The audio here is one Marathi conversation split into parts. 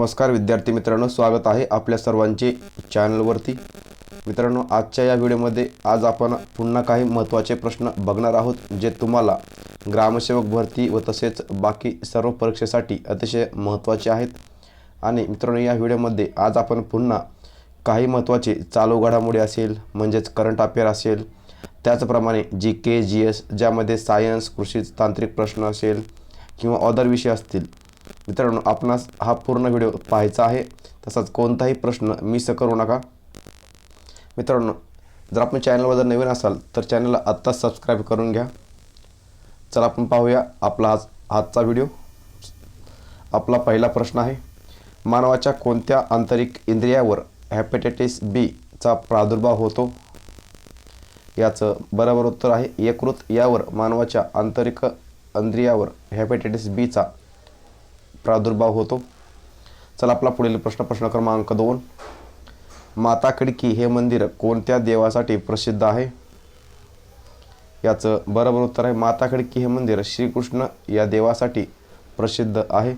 नमस्कार विद्यार्थी मित्रांनो, स्वागत आहे आपल्या सर्वांचे चॅनलवरती। मित्रांनो, आजच्या या व्हिडिओमध्ये आज आपण पुन्हा काही महत्त्वाचे प्रश्न बघणार आहोत, जे तुम्हाला ग्रामसेवक भरती व तसेच बाकी सर्व परीक्षेसाठी अतिशय महत्त्वाचे आहेत। आणि मित्रांनो, या व्हिडिओमध्ये आज आपण पुन्हा काही महत्त्वाचे चालू घडामोडी असेल म्हणजेच करंट अफेअर असेल, त्याचप्रमाणे GK GS ज्यामध्ये सायन्स कृषी तांत्रिक प्रश्न असेल किंवा अदर विषय असतील। मित्रांनो, आपणास हा पूर्ण व्हिडिओ पाहायचा आहे, तसाच कोणताही प्रश्न मिस करू नका। मित्रांनो, जर आपण चॅनलवर जर नवीन असाल तर चॅनलला आत्ताच सबस्क्राईब करून घ्या। चला आपण पाहूया आपला आजचा व्हिडिओ। आपला पहिला प्रश्न आहे, मानवाच्या कोणत्या आंतरिक इंद्रियावर हेपेटाइटिस B चा प्रादुर्भाव होतो? याचं बरोबर उत्तर आहे यकृत यावर मानवाच्या आंतरिक इंद्रियावर हेपेटाइटिस B चा प्रादुर्भाव होतो। चला आपला पुढील प्रश्न क्रमांक 2, माता खिडकी हे मंदिर कोणत्या देवासाठी प्रसिद्ध आहे? याचं बरोबर उत्तर आहे माता खिडकी हे मंदिर श्रीकृष्ण या देवासाठी प्रसिद्ध आहे।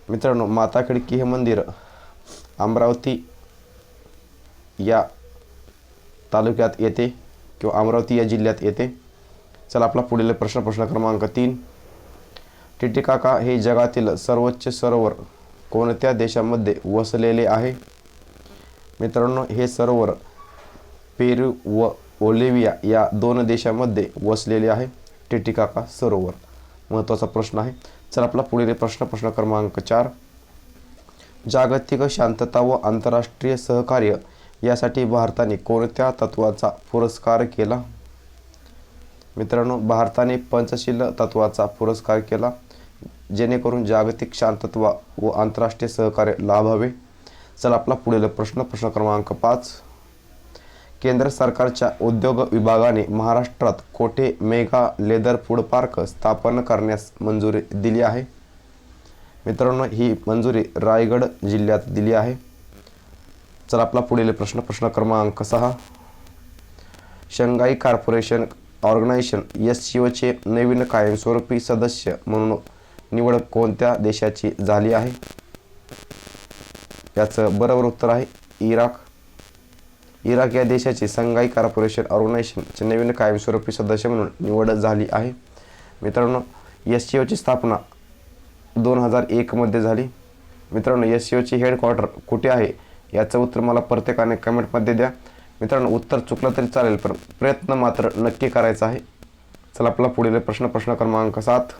मित्रांनो, माता खिडकी हे मंदिर अमरावती या तालुक्यात येते किंवा अमरावती या जिल्ह्यात येते। चला आपला पुढील प्रश्न क्रमांक 3, टिटिकाका हे जगातील सर्वोच्च सरोवर कोणत्या देशामध्ये वसलेले आहे? मित्रांनो, हे सरोवर पेरू व बोलिव्हिया या दोन देशांमध्ये वसलेले आहे टिटिकाका सरोवर। महत्त्वाचा प्रश्न आहे। चला आपला पुढील प्रश्न क्रमांक 4, जागतिक शांतता व आंतरराष्ट्रीय सहकार्य यासाठी भारताने कोणत्या तत्वाचा पुरस्कार केला? मित्रांनो, भारताने पंचशील तत्वाचा पुरस्कार केला, जेणेकरून जागतिक शांतता व आंतरराष्ट्रीय सहकार्य लाभावे। चला आपला पुढील प्रश्न क्रमांक 5, केंद्र सरकारच्या उद्योग विभागाने महाराष्ट्रात कोठे मेगा लेदर फूड पार्क स्थापन करण्यास मंजुरी दिली आहे? मित्रांनो, ही मंजुरी रायगड जिल्ह्यात दिली आहे। चला आपला पुढील प्रश्न क्रमांक 6, शंघाई कॉर्पोरेशन ऑर्गनायझेशन SCO चे नवीन कायमस्वरूपी सदस्य म्हणून निवड कोणत्या देशाची झाली आहे? याचं बरोबर उत्तर आहे इराक। इराक या देशाची शंघाई कॉर्पोरेशन ऑर्गनायझेशनचे नवीन कायमस्वरूपी सदस्य म्हणून निवड झाली आहे। मित्रांनो, SCO ची स्थापना 2001 मध्ये झाली। मित्रांनो, SCO ची हेडक्वार्टर कुठे आहे याचं उत्तर मला प्रत्येकाने कमेंटमध्ये द्या। मित्रांनो, उत्तर चुकलं तरी चालेल, पण प्रयत्न मात्र नक्की करायचा आहे। चला आपला पुढील प्रश्न क्रमांक 7,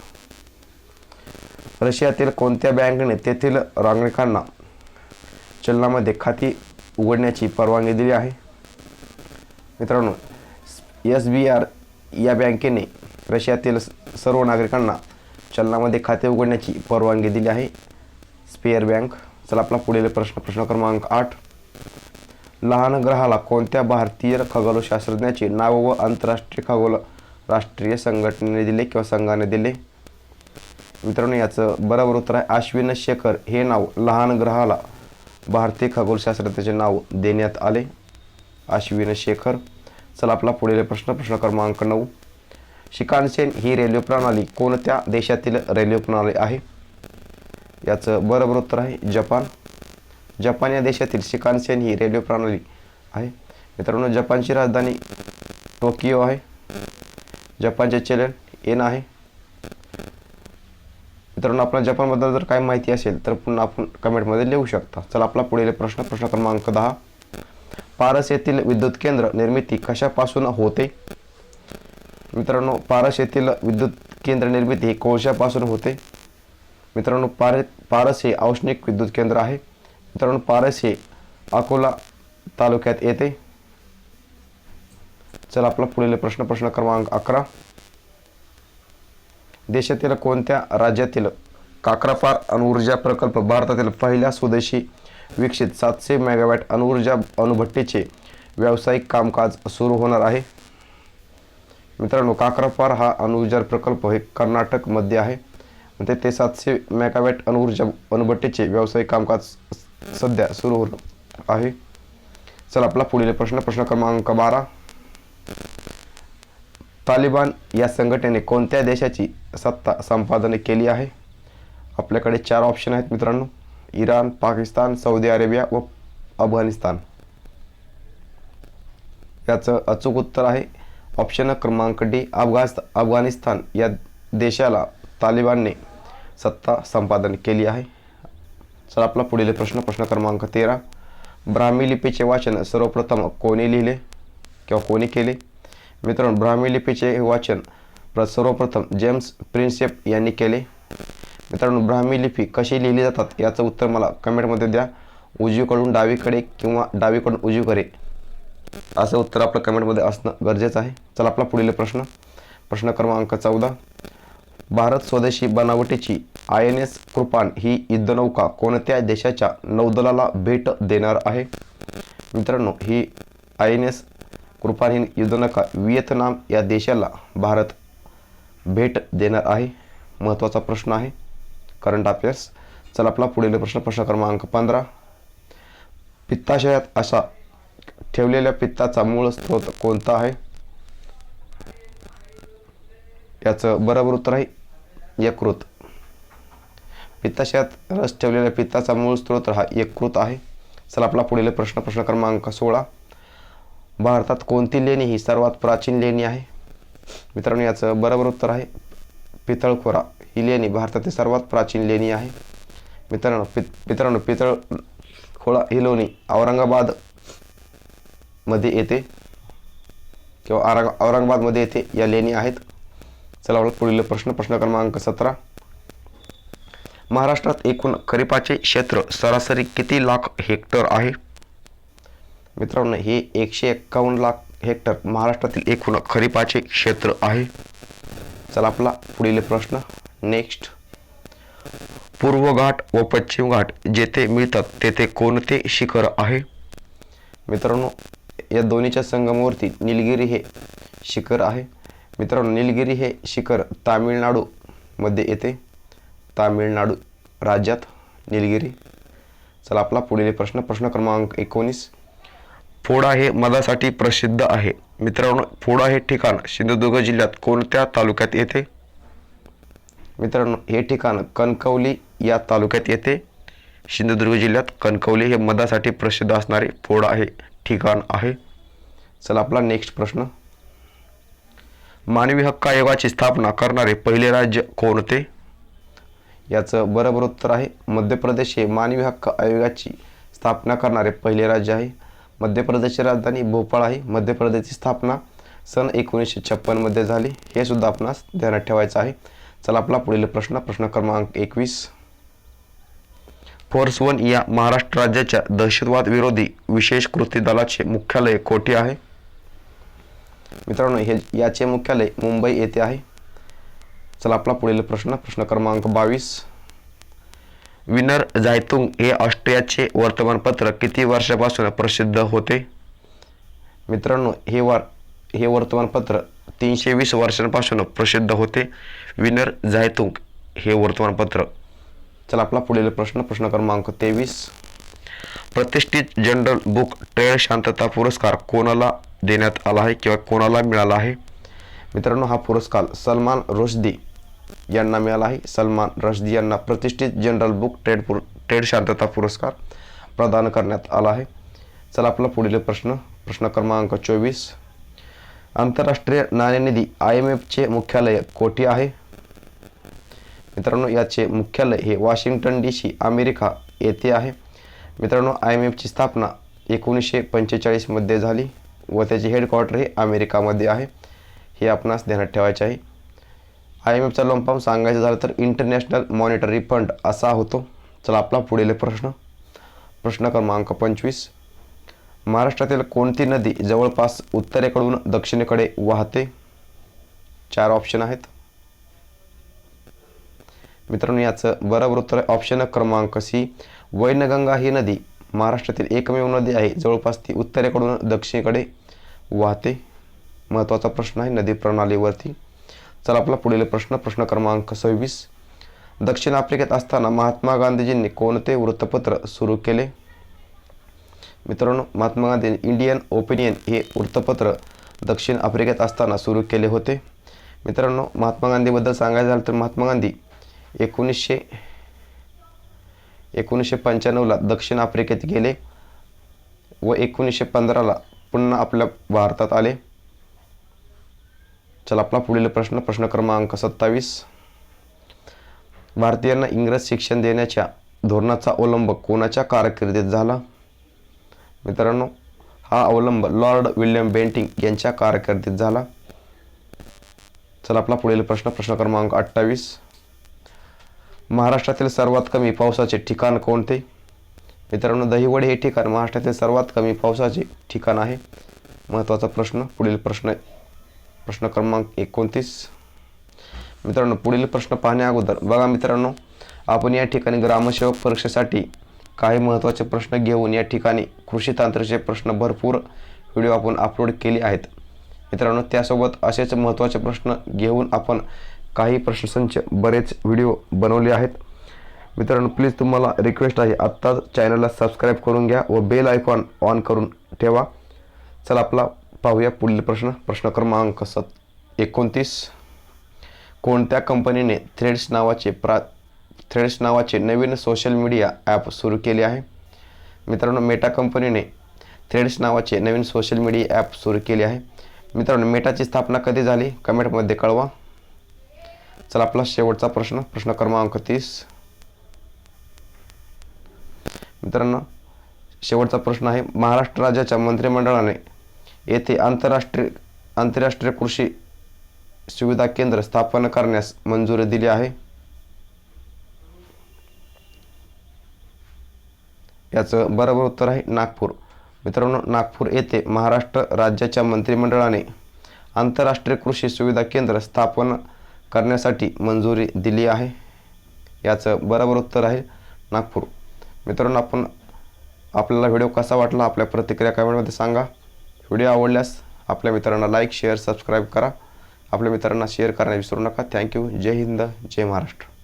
रशियातील कोणत्या बँकेने तेथील नागरिकांना चलनामध्ये खाती उघडण्याची परवानगी दिली आहे? मित्रांनो, SBR या बँकेने रशियातील सर्व नागरिकांना चलनामध्ये खाते उघडण्याची परवानगी दिली आहे, स्पेअर बँक। चला आपला पुढील प्रश्न क्रमांक 8, लहान ग्रहाला कोणत्या भारतीय खगोलशास्त्रज्ञाचे नाव व आंतरराष्ट्रीय खगोल राष्ट्रीय संघटनेने दिले किंवा संघाने दिले? मित्रांनो, याचं बरोबर उत्तर आहे अश्विन शेखर हे नाव लहान ग्रहाला भारतीय खगोलशास्त्रज्ञाचे नाव देण्यात आले, अश्विन शेखर। चला आपला पुढील प्रश्न क्रमांक 9, शिकानसेन ही रेल्वे प्रणाली कोणत्या देशातील रेल्वे प्रणाली आहे? याचं बरोबर उत्तर आहे जपान। जपान या देशातील शिकानसेन ही रेल्वे प्रणाली आहे। मित्रांनो, जपानची राजधानी टोकियो आहे। जपानचे चलन येन आहे। मित्रांनो, आपल्याला जपानबद्दल जर काही माहिती असेल तर पुन्हा आपण कमेंटमध्ये लिहू शकता। चला आपला पुढील प्रश्न क्रमांक 10, पारस येथील विद्युत केंद्र निर्मिती कशापासून होते? मित्रांनो, पारस येथील विद्युत केंद्र निर्मिती कोळशापासून होते। मित्रांनो, पारस हे औष्णिक विद्युत केंद्र आहे। मित्रांनो, पारस हे अकोला तालुक्यात येते। चला आपला पुढील प्रश्न क्रमांक 11, देशातील कोणत्या राज्यातील काकरापार अणुऊर्जा प्रकल्प भारतातील पहिल्या स्वदेशी विकसित 700 मेगावॅट अणुऊर्जा अणुभट्टीचे व्यावसायिक कामकाज सुरू होणार आहे? मित्रांनो, काकरापार हा अणुऊर्जा प्रकल्प हे कर्नाटकमध्ये आहे। ते 700 मेगावॅट अणुऊर्जा अणुभट्टीचे व्यावसायिक कामकाज सध्या सुरू होत आहे। चला आपला पुढील प्रश्न क्रमांक 12, तालिबान या संघटनेने कोणत्या देशाची सत्ता संपादन केली आहे? आपल्याकडे 4 ऑप्शन आहेत मित्रांनो। इराण, पाकिस्तान, सौदी अरेबिया व अफगाणिस्तान. याचं अचूक उत्तर आहे ऑप्शन क्रमांक डी, अफगाणिस्तान या देशाला तालिबानने सत्ता संपादन केली आहे. चला आपला पुढील प्रश्न क्रमांक 13. ब्राह्मी लिपीचे वाचन सर्वप्रथम कोणी लिहिले किंवा कोणी केले? मित्रांनो, ब्राह्मी लिपीचे वाचन सर्वप्रथम जेम्स प्रिन्सेप यांनी केले. मित्रांनो, ब्राह्मी लिपी कशी लिहिली जातात याचं उत्तर मला कमेंटमध्ये द्या. उजवीकडून डावीकडे किंवा डावीकडून उजवीकडे असं उत्तर आपलं कमेंटमध्ये असणं गरजेचं आहे. चला आपला पुढील प्रश्न क्रमांक 14. भारत स्वदेशी बनावटीची INS कृपान ही युद्धनौका कोणत्या देशाच्या नौदलाला भेट देणार आहे? मित्रांनो, ही INS कृपान ही युद्धनौका व्हिएतनाम या देशाला भारत भेट देणार आहे. महत्त्वाचा प्रश्न आहे, करंट अफेअर्स. चला आपला पुढील प्रश्न क्रमांक 15. पित्ताशयात असा ठेवलेल्या पित्ताचा मूळ स्रोत कोणता आहे? याचं बरोबर उत्तर आहे यकृत. पित्ताशयात रस ठेवलेल्या पित्ताचा मूळ स्रोत हा यकृत आहे. चला आपला पुढील प्रश्न क्रमांक 16. भारतात कोणती लेणी ही सर्वात प्राचीन लेणी आहे? मित्रांनो, याचं बरोबर उत्तर आहे पितळखोरा. ही लेणी भारतातील सर्वात प्राचीन लेणी आहे. मित्रांनो पितळखोरा ही लेणी औरंगाबाद मध्ये येते किंवा औरंगाबादमध्ये येते या लेणी आहेत. चला पुढील प्रश्न क्रमांक 17. महाराष्ट्रात एकूण खरीपाचे क्षेत्र सरासरी किती लाख हेक्टर आहे? मित्रांनो, हे 151 लाख हेक्टर महाराष्ट्रातील एकूण खरीपाचे क्षेत्र आहे. चला आपला पुढील प्रश्न नेक्स्ट. पूर्व घाट व पश्चिम घाट जेथे मिळतात तेथे कोणते शिखर आहे? मित्रांनो, या दोन्हीच्या संगमावरती निलगिरी हे शिखर आहे. मित्रांनो, निलगिरी हे शिखर तामिळनाडू मध्ये येते. तामिळनाडू राज्यात निलगिरी. चला आपला पुढील प्रश्न क्रमांक 19. फोडा हे मधासाठी प्रसिद्ध आहे. मित्रांनो, फोडा हे ठिकाण सिंधुदुर्ग जिल्ह्यात कोणत्या तालुक्यात येते? मित्रांनो, हे ठिकाण कणकवली या तालुक्यात येते. सिंधुदुर्ग जिल्ह्यात कणकवली हे मधासाठी प्रसिद्ध असणारे फोडा हे ठिकाण आहे. चला आपला नेक्स्ट प्रश्न. मानवी हक्क आयोगाची स्थापना करणारे पहिले राज्य कोणते? याचं बरोबर उत्तर आहे मध्य प्रदेश हे मानवी हक्क आयोगाची स्थापना करणारे पहिले राज्य आहे. मध्य प्रदेशची राजधानी भोपाळ आहे. मध्य प्रदेशची स्थापना सन 1956 मध्ये झाली. हे सुद्धा आपणास ध्यानात ठेवायचं आहे. चला आपला पुढील प्रश्न क्रमांक 21. फोर्स 1 या महाराष्ट्र राज्याच्या दहशतवाद विरोधी विशेष कृती दलाचे मुख्यालय कोठे आहे? मित्रांनो, याचे मुख्यालय मुंबई येथे आहे. चला आपला पुढील प्रश्न क्रमांक 22. विनर झायतुंग हे ऑस्ट्रियाचे वर्तमानपत्र किती वर्षापासून प्रसिद्ध होते? मित्रांनो, हे वर्तमानपत्र 320 वर्षांपासून प्रसिद्ध होते. विनर झायतुंग हे वर्तमानपत्र. चला आपला पुढील प्रश्न क्रमांक 23. प्रतिष्ठित जनरल बुक ट्रेड शांतता पुरस्कार कोणाला देण्यात आला आहे किंवा कोणाला मिळाला आहे? मित्रांनो, हा पुरस्कार सलमान रुश्दी यांना मिळाला आहे. सलमान रुश्दी यांना प्रतिष्ठित जनरल बुक ट्रेड शांतता पुरस्कार प्रदान करण्यात आला आहे. चला आपला पुढील प्रश्न क्रमांक 24. आंतरराष्ट्रीय नाणेनिधी IMFचे मुख्यालय कोठे आहे? मित्रांनो, याचे मुख्यालय हे वॉशिंग्टन DC अमेरिका येथे आहे. मित्रांनो, IMFची स्थापना 1945 मध्ये झाली व त्याचे हेडक्वार्टर हे अमेरिकामध्ये आहे. हे आपणास ध्यानात ठेवायचे आहे. IMFचा लॉंग फॉर्म सांगायचं झालं तर इंटरनॅशनल मॉनिटरी फंड असा होतो. चला आपला पुढील प्रश्न क्रमांक 25. महाराष्ट्रातील कोणती नदी जवळपास उत्तरेकडून दक्षिणेकडे वाहते? 4 ऑप्शन आहेत. मित्रांनो, याचं बरोबर उत्तर आहे ऑप्शन क्रमांक C. वैनगंगा ही नदी महाराष्ट्रातील एकमेव नदी आहे जवळपास ती उत्तरेकडून दक्षिणेकडे वाहते. महत्त्वाचा प्रश्न आहे नदी प्रणालीवरती. चला आपला पुढील प्रश्न क्रमांक 26. दक्षिण आफ्रिकेत असताना महात्मा गांधीजींनी कोणते वृत्तपत्र सुरू केले? मित्रांनो, महात्मा गांधींनी इंडियन ओपिनियन हे वृत्तपत्र दक्षिण आफ्रिकेत असताना सुरू केले होते. मित्रांनो, महात्मा गांधीबद्दल सांगायचं झालं तर महात्मा गांधी 1995ला दक्षिण आफ्रिकेत गेले व 1915ला पुन्हा आपल्या भारतात आले? चला आपला पुढील प्रश्न क्रमांक 27. भारतीयांना इंग्रज शिक्षण देण्याच्या धोरणाचा अवलंब कोणाच्या कारकिर्दीत झाला? मित्रांनो, हा अवलंब लॉर्ड विल्यम बेंटिंक यांच्या कारकिर्दीत झाला. चला आपला पुढील प्रश्न क्रमांक 28. महाराष्ट्रातील सर्वात कमी पावसाचे ठिकाण कोणते? मित्रांनो, दहिवडी हे ठिकाण महाराष्ट्रातील सर्वात कमी पावसाचे ठिकाण आहे. महत्त्वाचा प्रश्न. पुढील प्रश्न क्रमांक 29. मित्रांनो, पुढील प्रश्न पाहण्या अगोदर बघा मित्रांनो, आपण या ठिकाणी ग्रामसेवक परीक्षेसाठी काही महत्त्वाचे प्रश्न घेऊन या ठिकाणी कृषी तांत्रिकचे प्रश्न भरपूर व्हिडिओ आपण अपलोड केले आहेत. मित्रांनो, त्यासोबत असेच महत्त्वाचे प्रश्न घेऊन आपण काही प्रश्नसंच बरेच व्हिडिओ बनवले आहेत. मित्रांनो, प्लीज तुम्हाला रिक्वेस्ट आहे, आत्ताच चॅनलला सबस्क्राईब करून घ्या व बेल आयकॉन ऑन करून ठेवा. चला आपला पाहूया पुढील प्रश्न क्रमांक 29. कोणत्या कंपनीने थ्रेड्स नावाचे नवीन सोशल मीडिया ॲप सुरू केले आहे? मित्रांनो, मेटा कंपनीने थ्रेड्स नावाचे नवीन सोशल मीडिया ॲप सुरू केले आहे. मित्रांनो, मेटाची स्थापना कधी झाली? कमेंटमध्ये कळवा. चला आपला शेवटचा प्रश्न क्रमांक 30. मित्रांनो, शेवटचा प्रश्न आहे, महाराष्ट्र राज्याच्या मंत्रिमंडळाने येथे आंतरराष्ट्रीय कृषी सुविधा केंद्र स्थापन करण्यास मंजुरी दिली आहे? याचं बरोबर उत्तर आहे नागपूर. मित्रांनो, नागपूर येथे महाराष्ट्र राज्याच्या मंत्रिमंडळाने आंतरराष्ट्रीय कृषी सुविधा केंद्र स्थापन करण्यासाठी मंजुरी दिली आहे. याचं बरोबर उत्तर आहे नागपूर. मित्रांनो, आपल्याला व्हिडिओ कसा वाटला आपल्या प्रतिक्रिया कमेंटमध्ये सांगा. व्हिडिओ आवडल्यास आपल्या मित्रांना लाईक शेअर सबस्क्राईब करा. आपल्या मित्रांना शेअर करायला विसरू नका. थँक्यू. जय हिंद, जय महाराष्ट्र.